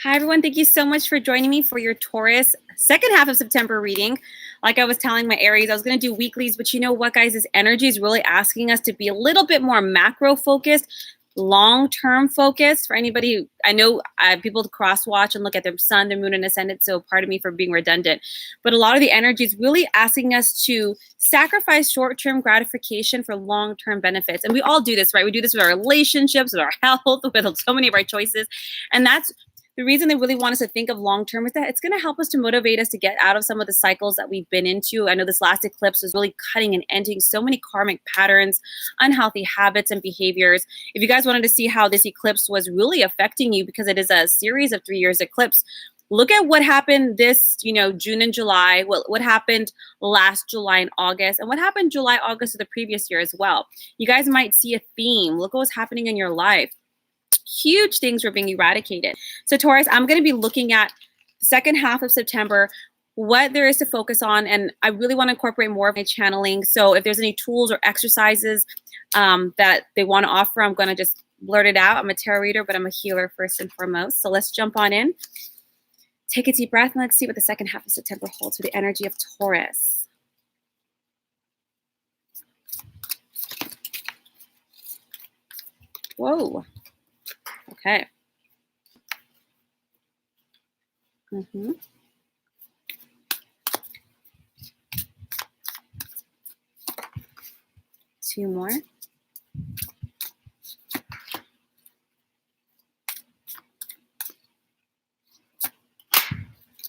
Hi, everyone. Thank you so much for joining me for your Taurus second half of September reading. Like I was telling my Aries, I was going to do weeklies, but you know what, guys? This energy is really asking us to be a little bit more macro focused, long-term focused. For anybody, I know people cross-watch and look at their sun, their moon, and ascendant, so pardon me for being redundant. But a lot of the energy is really asking us to sacrifice short-term gratification for long-term benefits. And we all do this, right? We do this with our relationships, with our health, with so many of our choices. And that's the reason they really want us to think of long-term is that it's going to help us to motivate us to get out of some of the cycles that we've been into. I know this last eclipse was really cutting and ending so many karmic patterns, unhealthy habits and behaviors. If you guys wanted to see how this eclipse was really affecting you, because it is a series of 3 years eclipse, look at what happened this, June and July, what happened last July and August, and what happened July, August of the previous year as well. You guys might see a theme. Look at what's happening in your life. Huge things were being eradicated. So Taurus, I'm going to be looking at second half of September, what there is to focus on, and I really want to incorporate more of my channeling. So if there's any tools or exercises that they want to offer, I'm going to just blurt it out. I'm a tarot reader, but I'm a healer first and foremost. So let's jump on in. Take a deep breath and let's see what the second half of September holds for the energy of Taurus. Whoa. Okay. Two more.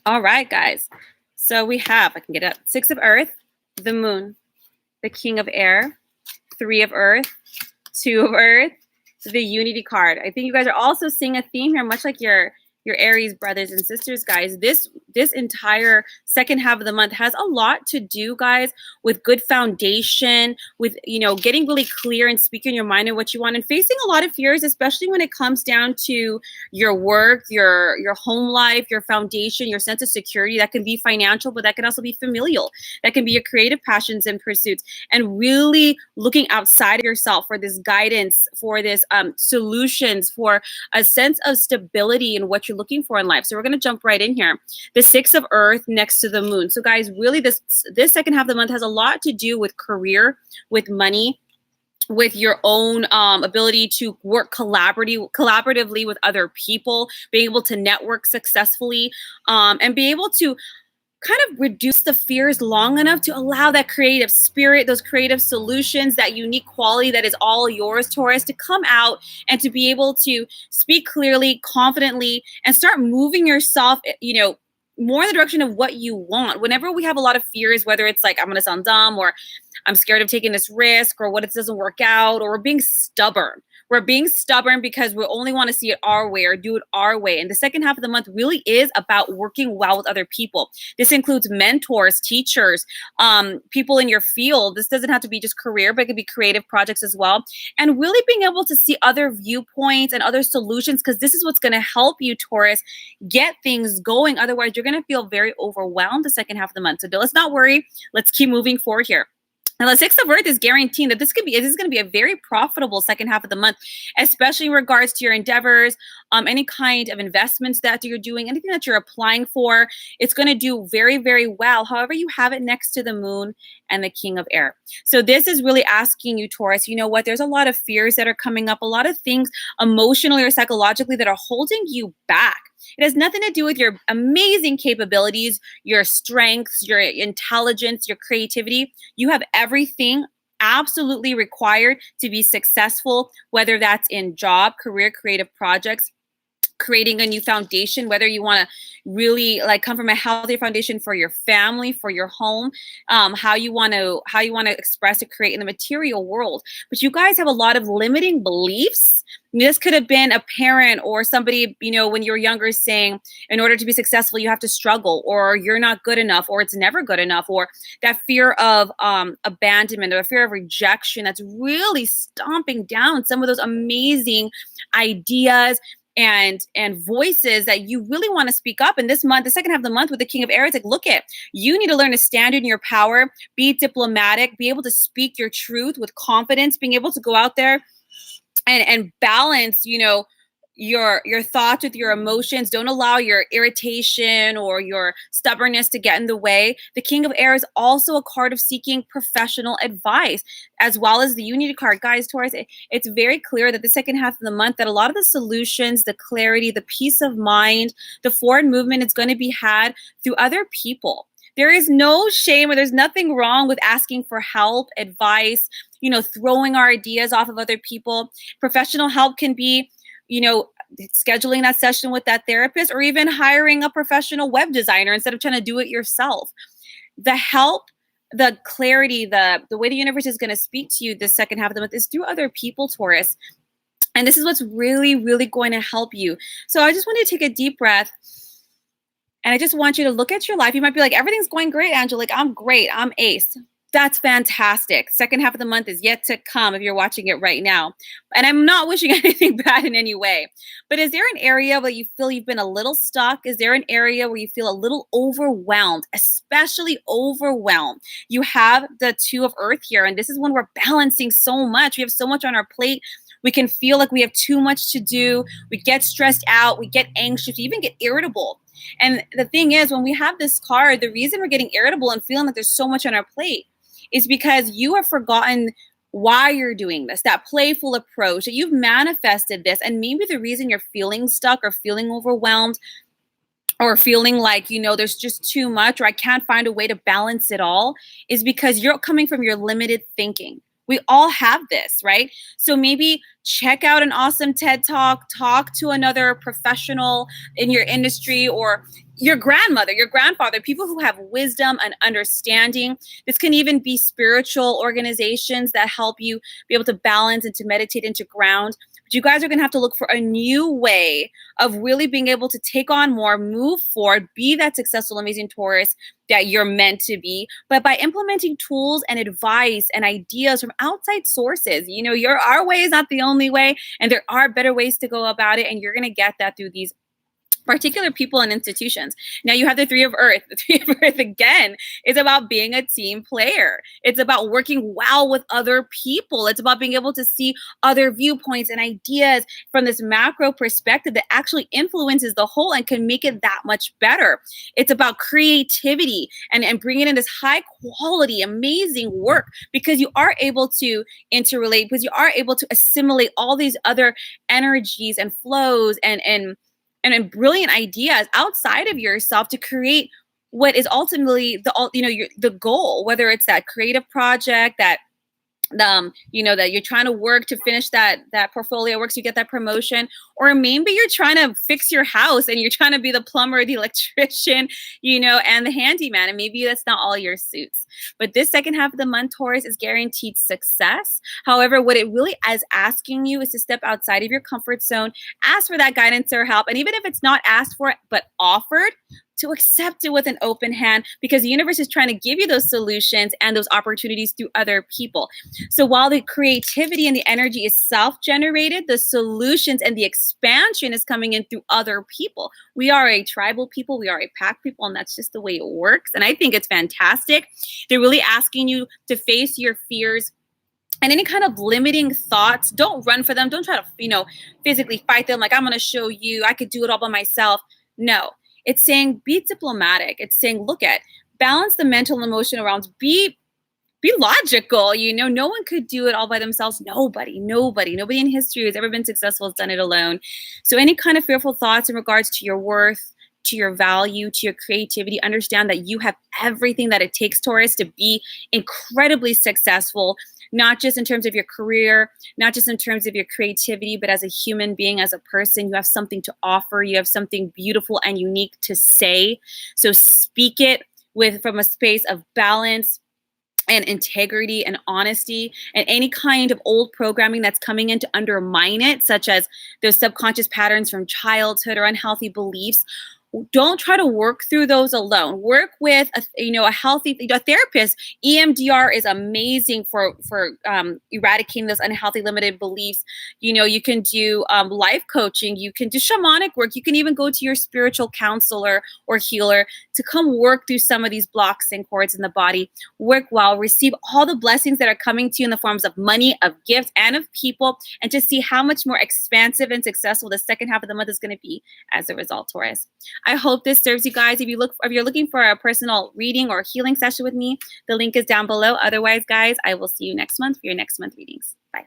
All right, guys. So we have, I can get up, 6 of Earth, the Moon, the King of Air, 3 of Earth, 2 of Earth, the Unity card. I think you guys are also seeing a theme here, much like your Aries brothers and sisters, guys. This entire second half of the month has a lot to do, guys, with good foundation, with getting really clear and speaking your mind and what you want, and facing a lot of fears, especially when it comes down to your work, your home life, your foundation, your sense of security. That can be financial, but that can also be familial. That can be your creative passions and pursuits, and really looking outside of yourself for this guidance, for this solutions, for a sense of stability in what you're looking for in life. So we're going to jump right in here. The 6 of Earth next to the Moon. So guys, really this second half of the month has a lot to do with career, with money, with your own ability to work collaboratively with other people, being able to network successfully, and be able to kind of reduce the fears long enough to allow that creative spirit, those creative solutions, that unique quality that is all yours, Taurus, to come out and to be able to speak clearly, confidently, and start moving yourself, more in the direction of what you want. Whenever we have a lot of fears, whether it's like, I'm going to sound dumb, or I'm scared of taking this risk, or what if it doesn't work out, or we're being stubborn. We're being stubborn because we only want to see it our way or do it our way. And the second half of the month really is about working well with other people. This includes mentors, teachers, people in your field. This doesn't have to be just career, but it could be creative projects as well. And really being able to see other viewpoints and other solutions, because this is what's going to help you, Taurus, get things going. Otherwise, you're going to feel very overwhelmed the second half of the month. So let's not worry. Let's keep moving forward here. Now, the 6 of Earth is guaranteeing that this is going to be a very profitable second half of the month, especially in regards to your endeavors, any kind of investments that you're doing, anything that you're applying for. It's going to do very, very well. However, you have it next to the Moon and the King of Air. So this is really asking you, Taurus, you know what? There's a lot of fears that are coming up, a lot of things emotionally or psychologically that are holding you back. It has nothing to do with your amazing capabilities, your strengths, your intelligence, your creativity. You have everything absolutely required to be successful, whether that's in job, career, creative projects, creating a new foundation, whether you want to really come from a healthier foundation for your family, for your home, how you want to express or create in the material world. But you guys have a lot of limiting beliefs. This could have been a parent or somebody, when you were younger, saying, in order to be successful, you have to struggle, or you're not good enough, or it's never good enough, or that fear of abandonment, or a fear of rejection that's really stomping down some of those amazing ideas and voices that you really want to speak up. And this month, the second half of the month with the King of Air, it's like, look at, you need to learn to stand in your power, be diplomatic, be able to speak your truth with confidence, being able to go out there and balance, your thoughts, with your emotions. Don't allow your irritation or your stubbornness to get in the way. The King of Air is also a card of seeking professional advice, as well as the Unity card. Guys, Taurus, it's very clear that the second half of the month, that a lot of the solutions, the clarity, the peace of mind, the forward movement is going to be had through other people. There is no shame, or there's nothing wrong with asking for help, advice, throwing our ideas off of other people. Professional help can be, scheduling that session with that therapist, or even hiring a professional web designer instead of trying to do it yourself. The help, the clarity, the way the universe is going to speak to you this second half of the month is through other people, Taurus. And this is what's really, really going to help you. So I just want you to take a deep breath. And I just want you to look at your life. You might be like, everything's going great, Angelic. I'm great. I'm ace. That's fantastic. Second half of the month is yet to come if you're watching it right now. And I'm not wishing anything bad in any way. But is there an area where you feel you've been a little stuck? Is there an area where you feel a little overwhelmed, especially overwhelmed? You have the Two of Earth here, and this is when we're balancing so much. We have so much on our plate. We can feel like we have too much to do. We get stressed out. We get anxious. We even get irritable. And the thing is, when we have this card, the reason we're getting irritable and feeling like there's so much on our plate is because you have forgotten why you're doing this, that playful approach, that you've manifested this. And maybe the reason you're feeling stuck or feeling overwhelmed or feeling like, there's just too much, or I can't find a way to balance it all, is because you're coming from your limited thinking. We all have this, right? So maybe check out an awesome TED Talk, talk to another professional in your industry, or your grandmother, your grandfather, people who have wisdom and understanding. This can even be spiritual organizations that help you be able to balance and to meditate and to ground. But you guys are going to have to look for a new way of really being able to take on more, move forward, be that successful, amazing Taurus that you're meant to be, but by implementing tools and advice and ideas from outside sources. Our way is not the only way, and there are better ways to go about it, and you're going to get that through these particular people and institutions. Now you have the Three of Earth. The Three of Earth, again, is about being a team player. It's about working well with other people. It's about being able to see other viewpoints and ideas from this macro perspective that actually influences the whole and can make it that much better. It's about creativity and bringing in this high quality, amazing work, because you are able to interrelate, because you are able to assimilate all these other energies and flows and brilliant ideas outside of yourself to create what is ultimately the goal, whether it's that creative project that that you're trying to work to finish that portfolio work so you get that promotion, or maybe you're trying to fix your house and you're trying to be the plumber, the electrician, and the handyman, and maybe that's not all your suits. But this second half of the month, Taurus, is guaranteed success. However, what it really is asking you is to step outside of your comfort zone, ask for that guidance or help, and even if it's not asked for but offered, to accept it with an open hand, because the universe is trying to give you those solutions and those opportunities through other people. So while the creativity and the energy is self-generated, the solutions and the expansion is coming in through other people. We are a tribal people. We are a pack people, and that's just the way it works. And I think it's fantastic. They're really asking you to face your fears and any kind of limiting thoughts. Don't run for them. Don't try to, physically fight them like, I'm going to show you, I could do it all by myself. No. It's saying be diplomatic. It's saying balance the mental and emotional realms. Be logical. No one could do it all by themselves. Nobody in history who's ever been successful has done it alone. So any kind of fearful thoughts in regards to your worth, to your value, to your creativity, understand that you have everything that it takes, Taurus, to be incredibly successful, not just in terms of your career, not just in terms of your creativity, but as a human being, as a person. You have something to offer. You have something beautiful and unique to say. So speak it from a space of balance and integrity and honesty, and any kind of old programming that's coming in to undermine it, such as those subconscious patterns from childhood or unhealthy beliefs. don't try to work through those alone. Work with a healthy therapist. EMDR is amazing for eradicating those unhealthy limited beliefs. You can do life coaching. You can do shamanic work. You can even go to your spiritual counselor or healer to come work through some of these blocks and cords in the body. Work well, receive all the blessings that are coming to you in the forms of money, of gifts, and of people, and to see how much more expansive and successful the second half of the month is going to be as a result, Taurus. I hope this serves you guys. If you're looking for a personal reading or healing session with me, the link is down below. Otherwise, guys, I will see you next month for your next month readings. Bye.